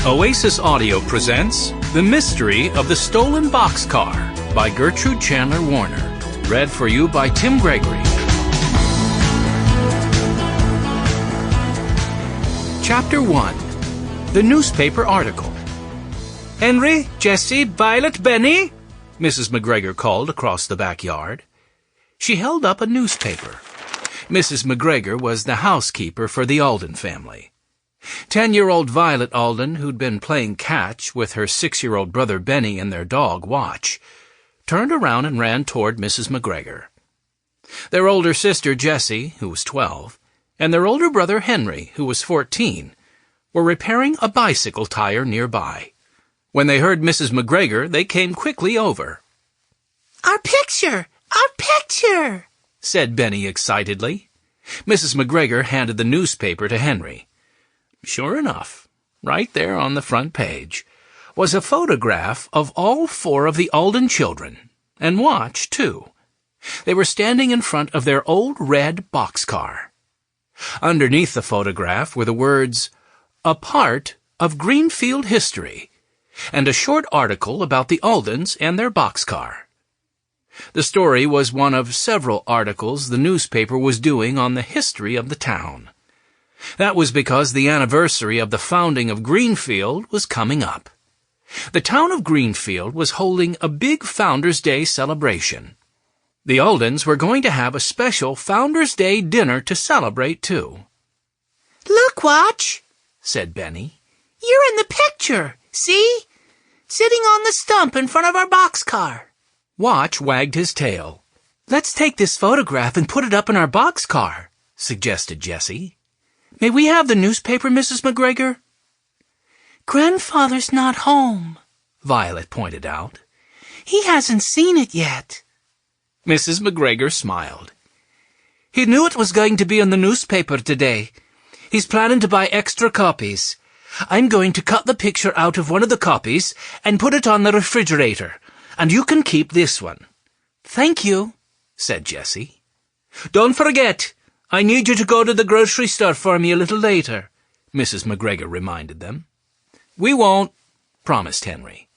Oasis Audio presents The Mystery of the Stolen Boxcar by Gertrude Chandler Warner. Read for you by Tim Gregory. Chapter 1. The Newspaper Article. "Henry, Jessie, Violet, Benny," Mrs. McGregor called across the backyard. She held up a newspaper. Mrs. McGregor was the housekeeper for the Alden family. 10-year-old Violet Alden, who'd been playing catch with her 6-year-old brother Benny and their dog Watch, turned around and ran toward Mrs. McGregor. Their older sister Jessie, who was 12, and their older brother Henry, who was 14, were repairing a bicycle tire nearby. When they heard Mrs. McGregor, they came quickly over. "Our picture! Our picture!" said Benny excitedly. Mrs. McGregor handed the newspaper to Henry. Sure enough, right there on the front page, was a photograph of all 4 of the Alden children, and Watch, too. They were standing in front of their old red boxcar. Underneath the photograph were the words, "A part of Greenfield history," and a short article about the Aldens and their boxcar. The story was one of several articles the newspaper was doing on the history of the town. That was because the anniversary of the founding of Greenfield was coming up. The town of Greenfield was holding a big Founders' Day celebration. The Aldens were going to have a special Founders' Day dinner to celebrate, too. "Look, Watch," said Benny. "You're in the picture, see? Sitting on the stump in front of our boxcar." Watch wagged his tail. "Let's take this photograph and put it up in our boxcar," suggested Jessie. "May we have the newspaper, Mrs. McGregor?" "Grandfather's not home," Violet pointed out. "He hasn't seen it yet." Mrs. McGregor smiled. "He knew it was going to be in the newspaper today. He's planning to buy extra copies. I'm going to cut the picture out of one of the copies and put it on the refrigerator, and you can keep this one." "Thank you," said Jessie. "Don't forget, I need you to go to the grocery store for me a little later," Mrs. McGregor reminded them. "We won't," promised Henry.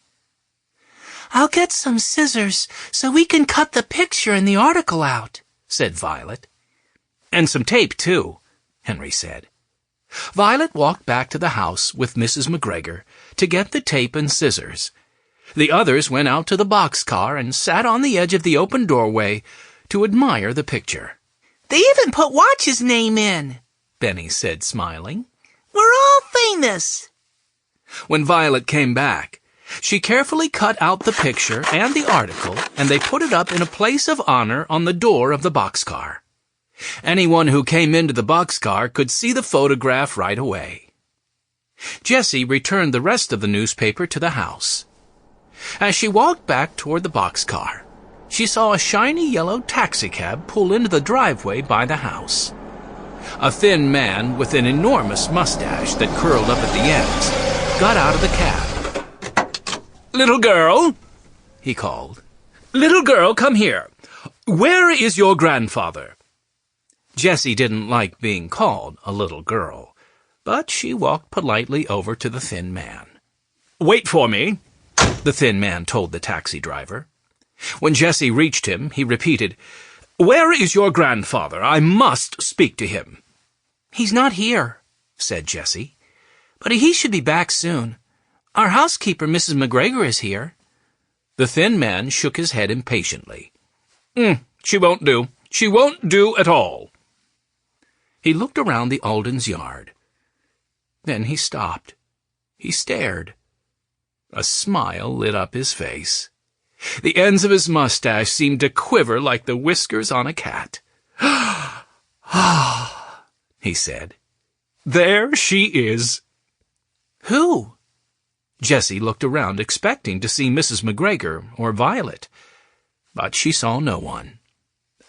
"I'll get some scissors so we can cut the picture and the article out," said Violet. "And some tape, too," Henry said. Violet walked back to the house with Mrs. McGregor to get the tape and scissors. The others went out to the boxcar and sat on the edge of the open doorway to admire the picture. "They even put Watch's name in," Benny said, smiling. "We're all famous." When Violet came back, she carefully cut out the picture and the article, and they put it up in a place of honor on the door of the boxcar. Anyone who came into the boxcar could see the photograph right away. Jessie returned the rest of the newspaper to the house. As she walked back toward the boxcar, she saw a shiny yellow taxicab pull into the driveway by the house. A thin man with an enormous mustache that curled up at the ends got out of the cab. "Little girl," he called. "Little girl, come here. Where is your grandfather?" Jessie didn't like being called a little girl, but she walked politely over to the thin man. "Wait for me," the thin man told the taxi driver. When Jessie reached him, he repeated, "Where is your grandfather? I must speak to him." "He's not here," said Jessie. "But he should be back soon. Our housekeeper, Mrs. McGregor, is here." The thin man shook his head impatiently. She won't do. She won't do at all." He looked around the Aldens' yard. Then he stopped. He stared. A smile lit up his face. The ends of his mustache seemed to quiver like the whiskers on a cat. "Ah," he said. "There she is." "Who?" Jessie looked around expecting to see Mrs. McGregor or Violet, but she saw no one.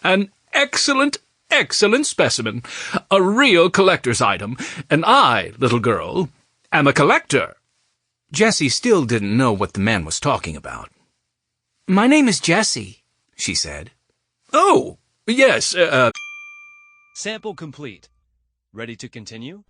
"An excellent, excellent specimen. A real collector's item. And I, little girl, am a collector." Jessie still didn't know what the man was talking about. "My name is Jessie," she said. "Oh, yes, Sample complete. Ready to continue?